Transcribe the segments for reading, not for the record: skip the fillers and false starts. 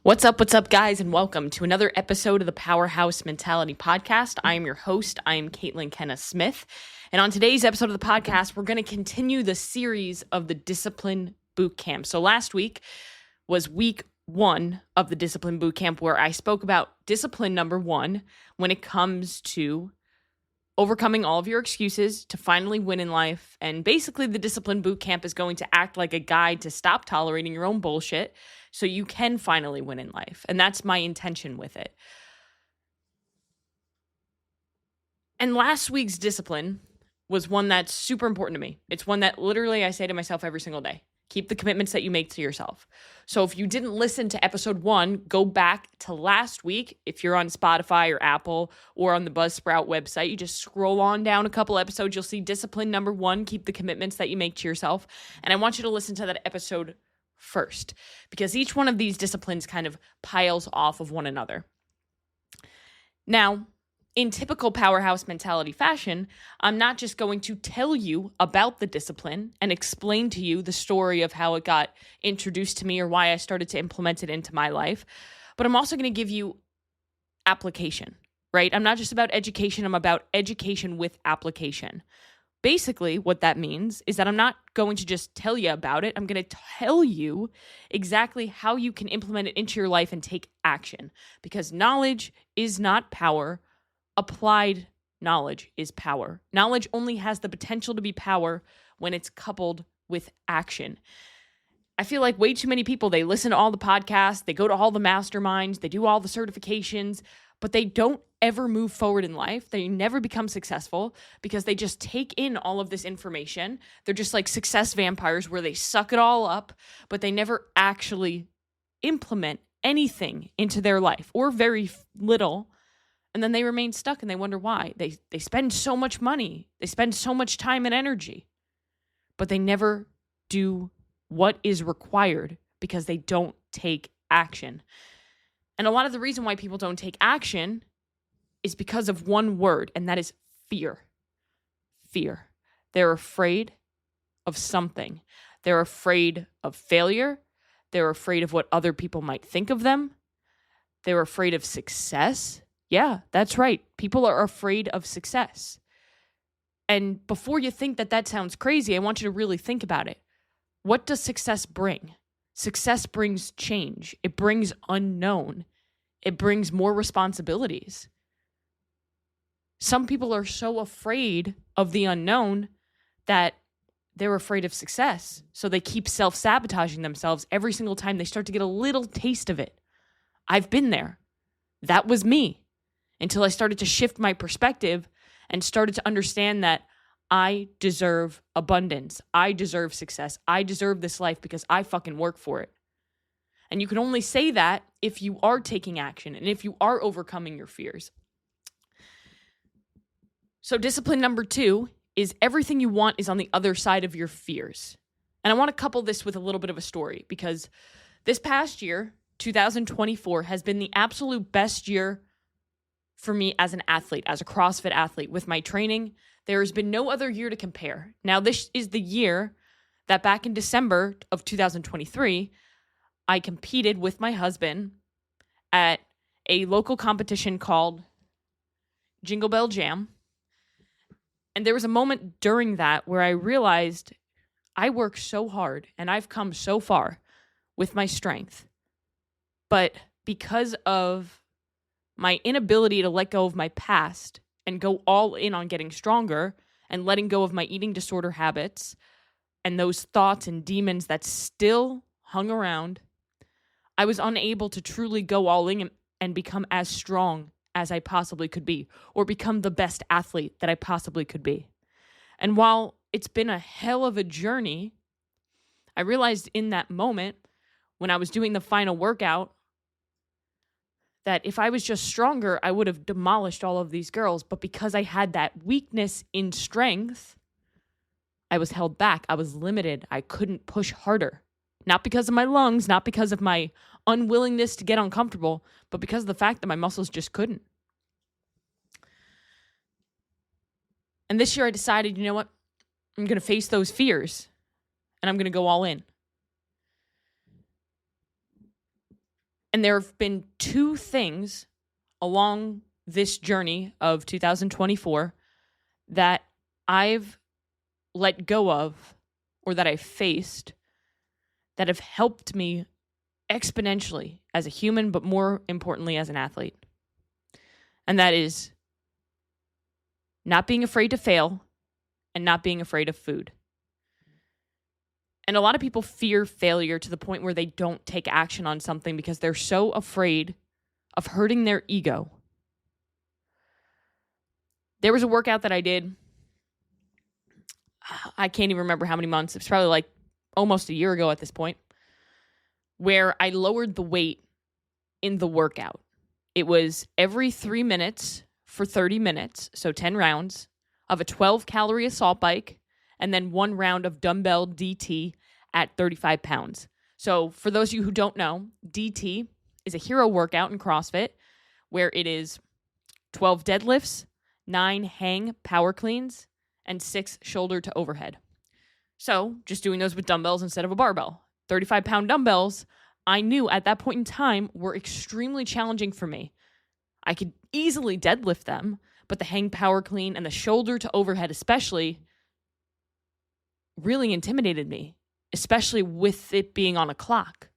What's up, guys, and welcome to another episode of the Powerhouse Mentality podcast. I am your host. I am Caitlin Kenna Smith. And on today's episode of the podcast, we're going to continue the series of the Discipline Bootcamp. So last week was week 1 of the Discipline Bootcamp, where I spoke about discipline number 1 when it comes to overcoming all of your excuses to finally win in life. And basically, the Discipline Bootcamp is going to act like a guide to stop tolerating your own bullshit so you can finally win in life. And that's my intention with it. And last week's discipline was one that's super important to me. It's one that literally I say to myself every single day. Keep the commitments that you make to yourself. So if you didn't listen to episode 1, go back to last week. If you're on Spotify or Apple or on the Buzzsprout website, you just scroll on down a couple episodes. You'll see discipline number 1, keep the commitments that you make to yourself. And I want you to listen to that episode first, because each one of these disciplines kind of piles off of one another. Now, in typical Powerhouse Mentality fashion, I'm not just going to tell you about the discipline and explain to you the story of how it got introduced to me or why I started to implement it into my life, but I'm also going to give you application, right? I'm not just about education, I'm about education with application. Basically, what that means is that I'm not going to just tell you about it. I'm going to tell you exactly how you can implement it into your life and take action, because knowledge is not power. Applied knowledge is power. Knowledge only has the potential to be power when it's coupled with action. I feel like way too many people, they listen to all the podcasts, they go to all the masterminds, they do all the certifications, but they don't ever move forward in life. They never become successful because they just take in all of this information. They're just like success vampires where they suck it all up, but they never actually implement anything into their life, or very little. And then they remain stuck and they wonder why. They spend so much money. They spend so much time and energy, but they never do what is required because they don't take action. And a lot of the reason why people don't take action is because of one word, and that is fear. Fear. They're afraid of something. They're afraid of failure. They're afraid of what other people might think of them. They're afraid of success. Yeah, that's right. People are afraid of success. And before you think that sounds crazy, I want you to really think about it. What does success bring? Success brings change. It brings unknown. It brings more responsibilities. Some people are so afraid of the unknown that they're afraid of success. So they keep self-sabotaging themselves every single time they start to get a little taste of it. I've been there. That was me. Until I started to shift my perspective and started to understand that I deserve abundance. I deserve success. I deserve this life because I fucking work for it. And you can only say that if you are taking action and if you are overcoming your fears. So discipline number 2 is everything you want is on the other side of your fears. And I want to couple this with a little bit of a story, because this past year, 2024, has been the absolute best year for me as an athlete, as a CrossFit athlete. With my training, there has been no other year to compare. Now, this is the year that back in December of 2023, I competed with my husband at a local competition called Jingle Bell Jam. And there was a moment during that where I realized I work so hard and I've come so far with my strength. But because of my inability to let go of my past and go all in on getting stronger and letting go of my eating disorder habits and those thoughts and demons that still hung around, I was unable to truly go all in and become as strong as I possibly could be, or become the best athlete that I possibly could be. And while it's been a hell of a journey, I realized in that moment when I was doing the final workout that if I was just stronger, I would have demolished all of these girls. But because I had that weakness in strength, I was held back. I was limited. I couldn't push harder. Not because of my lungs, not because of my unwillingness to get uncomfortable, but because of the fact that my muscles just couldn't. And this year I decided, you know what? I'm going to face those fears and I'm going to go all in. And there have been two things along this journey of 2024 that I've let go of or that I've faced that have helped me exponentially as a human, but more importantly as an athlete. And that is not being afraid to fail and not being afraid of food. And a lot of people fear failure to the point where they don't take action on something because they're so afraid of hurting their ego. There was a workout that I did. I can't even remember how many months. It's probably like almost a year ago at this point, where I lowered the weight in the workout. It was every 3 minutes for 30 minutes, so 10 rounds of a 12-calorie assault bike, and then 1 round of dumbbell DT at 35 pounds. So for those of you who don't know, DT is a hero workout in CrossFit where it is 12 deadlifts, 9 hang power cleans, and 6 shoulder to overhead. So just doing those with dumbbells instead of a barbell. 35-pound dumbbells, I knew at that point in time, were extremely challenging for me. I could easily deadlift them, but the hang power clean and the shoulder to overhead especially really intimidated me, especially with it being on a clock.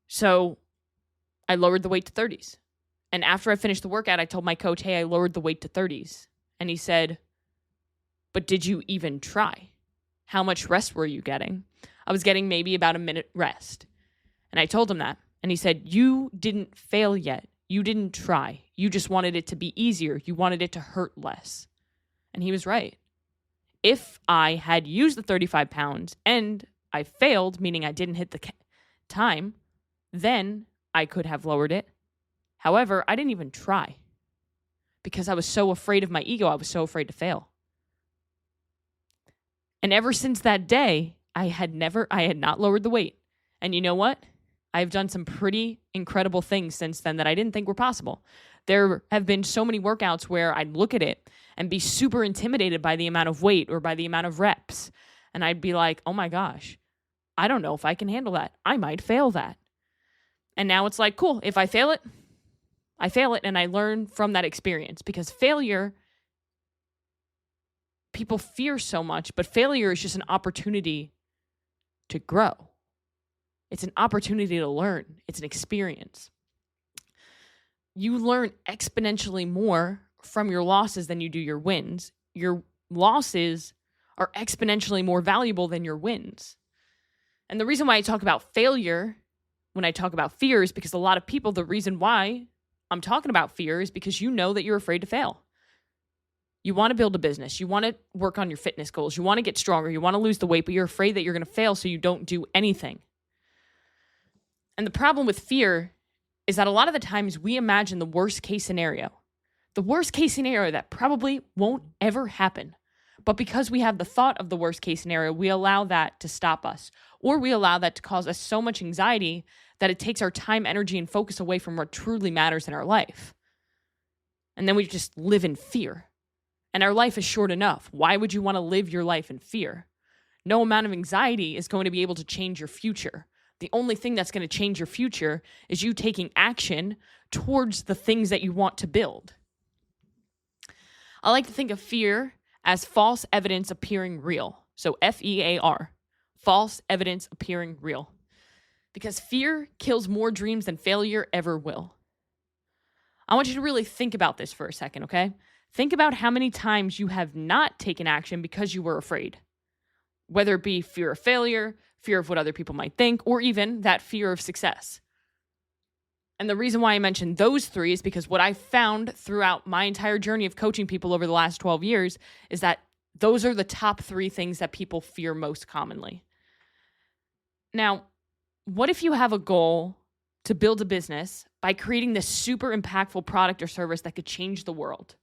So I lowered the weight to 30s. And after I finished the workout, I told my coach, hey, I lowered the weight to 30s. And he said, but did you even try? How much rest were you getting? I was getting maybe about a minute rest. And I told him that. And he said, you didn't fail yet. You didn't try. You just wanted it to be easier. You wanted it to hurt less. And he was right. If I had used the 35 pounds and I failed, meaning I didn't hit the time, then I could have lowered it. However, I didn't even try because I was so afraid of my ego. I was so afraid to fail. And ever since that day, I had not lowered the weight. And you know what? I've done some pretty incredible things since then that I didn't think were possible. There have been so many workouts where I'd look at it and be super intimidated by the amount of weight or by the amount of reps. And I'd be like, oh my gosh, I don't know if I can handle that. I might fail that. And now it's like, cool, if I fail it, I fail it and I learn from that experience, because failure, people fear so much, but failure is just an opportunity to grow. It's an opportunity to learn. It's an experience. You learn exponentially more from your losses than you do your wins. Your losses are exponentially more valuable than your wins. And the reason why I talk about failure when I talk about fear is because a lot of people, the reason why I'm talking about fear is because you know that you're afraid to fail. You want to build a business. You want to work on your fitness goals. You want to get stronger. You want to lose the weight, but you're afraid that you're going to fail, so you don't do anything. And the problem with fear is that a lot of the times we imagine the worst case scenario. The worst case scenario that probably won't ever happen. But because we have the thought of the worst case scenario, we allow that to stop us. Or we allow that to cause us so much anxiety that it takes our time, energy, and focus away from what truly matters in our life. And then we just live in fear. And our life is short enough. Why would you want to live your life in fear? No amount of anxiety is going to be able to change your future. The only thing that's going to change your future is you taking action towards the things that you want to build. I like to think of fear as false evidence appearing real. So FEAR, false evidence appearing real. Because fear kills more dreams than failure ever will. I want you to really think about this for a second, okay? Think about how many times you have not taken action because you were afraid. Whether it be fear of failure, fear of what other people might think, or even that fear of success. And the reason why I mentioned those three is because what I found throughout my entire journey of coaching people over the last 12 years is that those are the top 3 things that people fear most commonly. Now, what if you have a goal to build a business by creating this super impactful product or service that could change the world?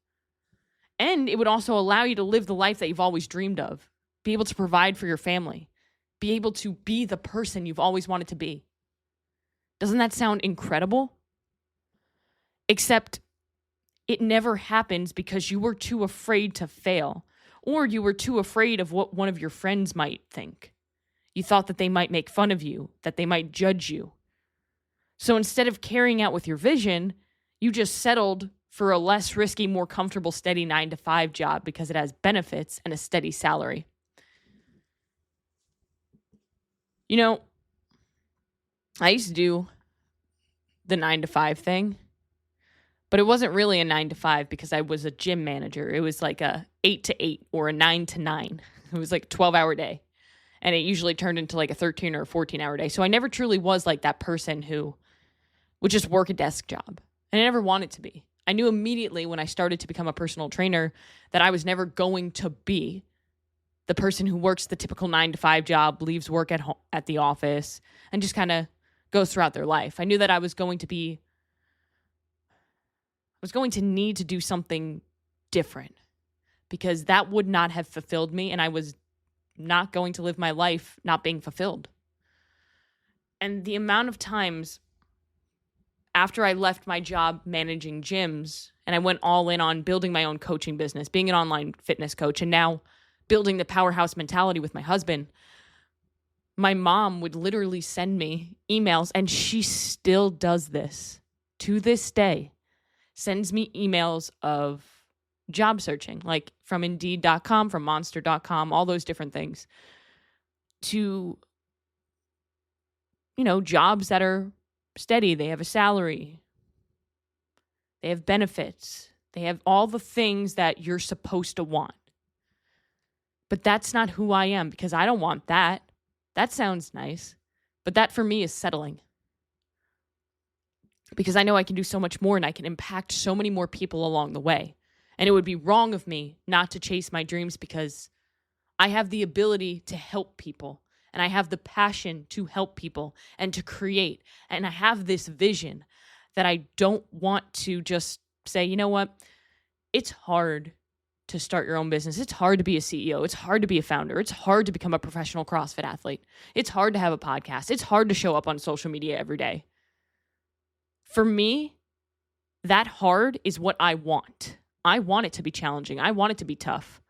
And it would also allow you to live the life that you've always dreamed of, be able to provide for your family, be able to be the person you've always wanted to be. Doesn't that sound incredible? Except it never happens because you were too afraid to fail, or you were too afraid of what one of your friends might think. You thought that they might make fun of you, that they might judge you. So instead of carrying out with your vision, you just settled for a less risky, more comfortable, steady 9-to-5 job because it has benefits and a steady salary. You know, I used to do the 9-to-5 thing, but it wasn't really a 9-to-5 because I was a gym manager. It was like a 8-to-8 or a 9-to-9. It was like a 12-hour day. And it usually turned into like a 13 or a 14-hour day. So I never truly was like that person who would just work a desk job. And I never wanted to be. I knew immediately when I started to become a personal trainer that I was never going to be the person who works the typical 9-to-5 job, leaves work at the office, and just kind of goes throughout their life. I knew that I was going to need to do something different because that would not have fulfilled me, and I was not going to live my life not being fulfilled. And the amount of times after I left my job managing gyms and I went all in on building my own coaching business, being an online fitness coach, and now building the Powerhouse Mentality with my husband, my mom would literally send me emails, and she still does this to this day, sends me emails of job searching, like from Indeed.com, from Monster.com, all those different things, to, jobs that are steady. They have a salary. They have benefits. They have all the things that you're supposed to want. But that's not who I am because I don't want that. That sounds nice. But that for me is settling. Because I know I can do so much more and I can impact so many more people along the way. And it would be wrong of me not to chase my dreams because I have the ability to help people and I have the passion to help people and to create. And I have this vision that I don't want to just say, you know what? It's hard to start your own business. It's hard to be a CEO. It's hard to be a founder. It's hard to become a professional CrossFit athlete. It's hard to have a podcast. It's hard to show up on social media every day. For me, that hard is what I want. I want it to be challenging. I want it to be tough.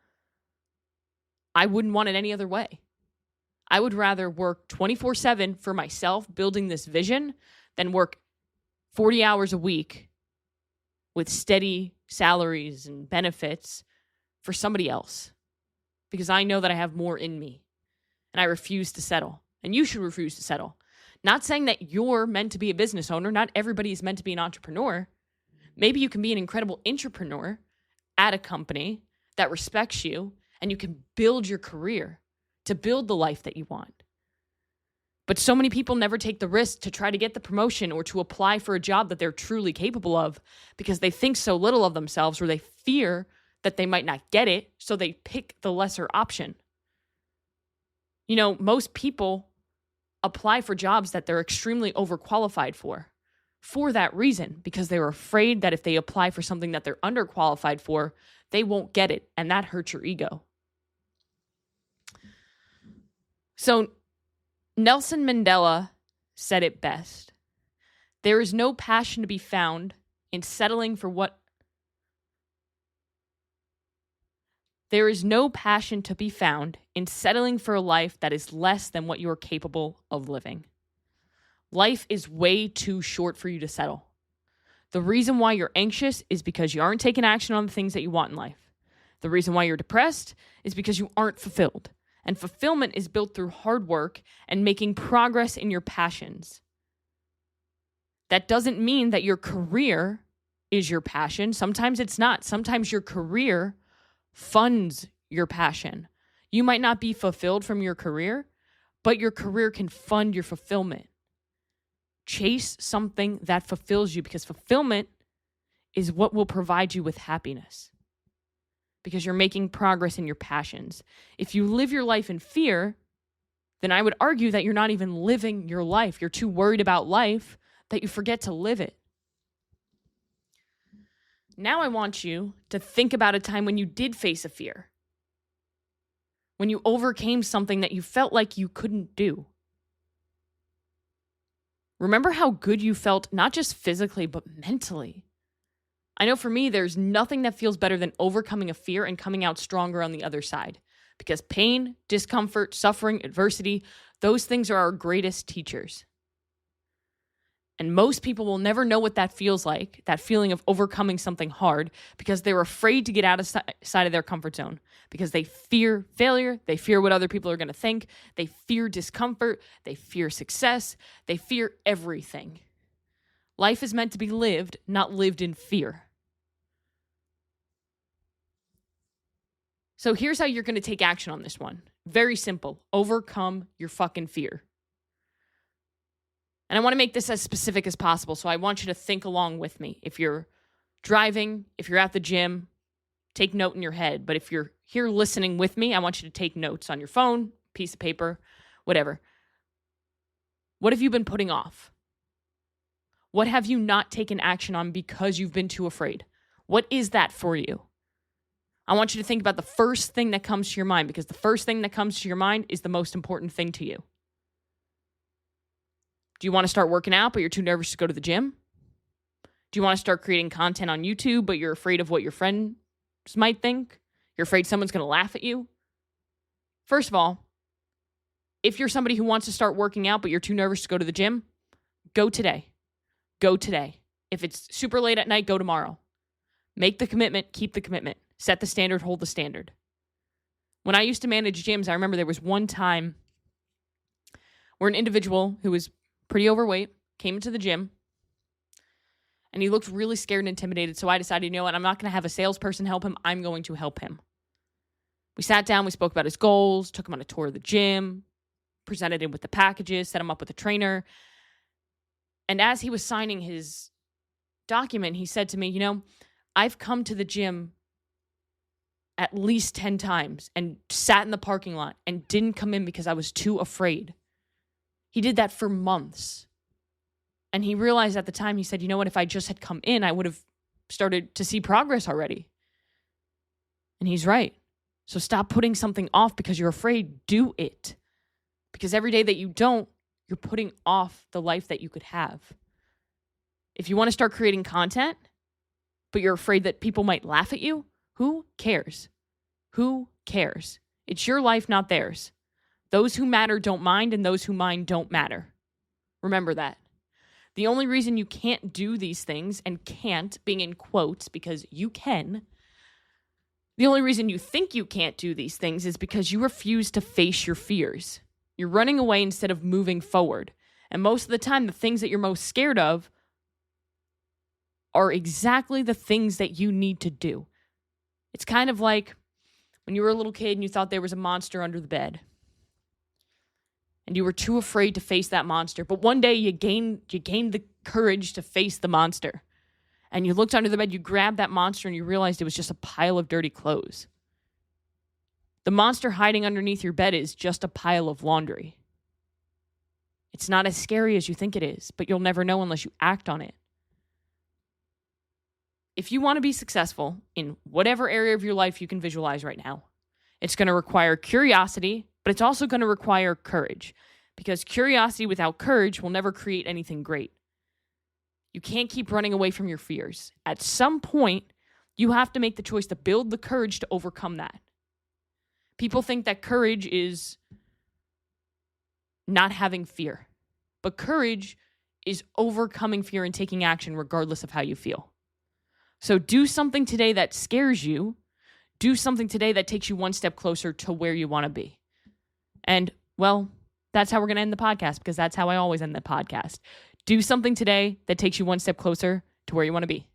I wouldn't want it any other way. I would rather work 24/7 for myself building this vision than work 40 hours a week with steady salaries and benefits for somebody else. Because I know that I have more in me and I refuse to settle. And you should refuse to settle. Not saying that you're meant to be a business owner. Not everybody is meant to be an entrepreneur. Maybe you can be an incredible entrepreneur at a company that respects you and you can build your career to build the life that you want. But so many people never take the risk to try to get the promotion or to apply for a job that they're truly capable of because they think so little of themselves or they fear that they might not get it, so they pick the lesser option. Most people apply for jobs that they're extremely overqualified for that reason, because they're afraid that if they apply for something that they're underqualified for, they won't get it, and that hurts your ego. So Nelson Mandela said it best. There is no passion to be found in settling for what There is no passion to be found in settling for a life that is less than what you are capable of living. Life is way too short for you to settle. The reason why you're anxious is because you aren't taking action on the things that you want in life. The reason why you're depressed is because you aren't fulfilled. And fulfillment is built through hard work and making progress in your passions. That doesn't mean that your career is your passion. Sometimes it's not. Sometimes your career funds your passion. You might not be fulfilled from your career, but your career can fund your fulfillment. Chase something that fulfills you, because fulfillment is what will provide you with happiness, because you're making progress in your passions. If you live your life in fear, then I would argue that you're not even living your life. You're too worried about life that you forget to live it. Now I want you to think about a time when you did face a fear, when you overcame something that you felt like you couldn't do. Remember how good you felt, not just physically, but mentally. I know for me, there's nothing that feels better than overcoming a fear and coming out stronger on the other side. Because pain, discomfort, suffering, adversity, Those things are our greatest teachers. And most people will never know what that feels like, that feeling of overcoming something hard, because they're afraid to get outside of their comfort zone, because they fear failure, they fear what other people are going to think, they fear discomfort, they fear success, they fear everything. Life is meant to be lived, not lived in fear. So here's how you're going to take action on this one. Very simple. Overcome your fucking fear. And I want to make this as specific as possible, so I want you to think along with me. If you're driving, if you're at the gym, take note in your head. But if you're here listening with me, I want you to take notes on your phone, piece of paper, whatever. What have you been putting off? What have you not taken action on because you've been too afraid? What is that for you? I want you to think about the first thing that comes to your mind, because the first thing that comes to your mind is the most important thing to you. Do you want to start working out, but you're too nervous to go to the gym? Do you want to start creating content on YouTube, but you're afraid of what your friends might think? You're afraid someone's going to laugh at you? First of all, if you're somebody who wants to start working out, but you're too nervous to go to the gym, go today. Go today. If it's super late at night, go tomorrow. Make the commitment, keep the commitment. Set the standard, hold the standard. When I used to manage gyms, I remember there was one time where an individual who was pretty overweight came into the gym, and he looked really scared and intimidated. So I decided, you know what? I'm not going to have a salesperson help him. I'm going to help him. We sat down, we spoke about his goals, took him on a tour of the gym, presented him with the packages, set him up with a trainer. And as he was signing his document, he said to me, you know, I've come to the gym at least 10 times and sat in the parking lot and didn't come in because I was too afraid. He did that for months. And he realized at the time, he said, you know what, if I just had come in, I would have started to see progress already. And he's right. So stop putting something off because you're afraid. Do it. Because every day that you don't, you're putting off the life that you could have. If you want to start creating content, but you're afraid that people might laugh at you, who cares? Who cares? It's your life, not theirs. Those who matter don't mind, and those who mind don't matter. Remember that. The only reason you can't do these things, and can't, being in quotes, because you can, the only reason you think you can't do these things is because you refuse to face your fears. You're running away instead of moving forward. And most of the time, the things that you're most scared of are exactly the things that you need to do. It's kind of like when you were a little kid and you thought there was a monster under the bed. And you were too afraid to face that monster. But one day you gained the courage to face the monster. And you looked under the bed, you grabbed that monster, and you realized it was just a pile of dirty clothes. The monster hiding underneath your bed is just a pile of laundry. It's not as scary as you think it is, but you'll never know unless you act on it. If you want to be successful in whatever area of your life you can visualize right now, it's going to require curiosity, but it's also going to require courage, because curiosity without courage will never create anything great. You can't keep running away from your fears. At some point, you have to make the choice to build the courage to overcome that. People think that courage is not having fear, but courage is overcoming fear and taking action regardless of how you feel. So do something today that scares you. Do something today that takes you one step closer to where you want to be. And, well, that's how we're going to end the podcast, because that's how I always end the podcast. Do something today that takes you one step closer to where you want to be.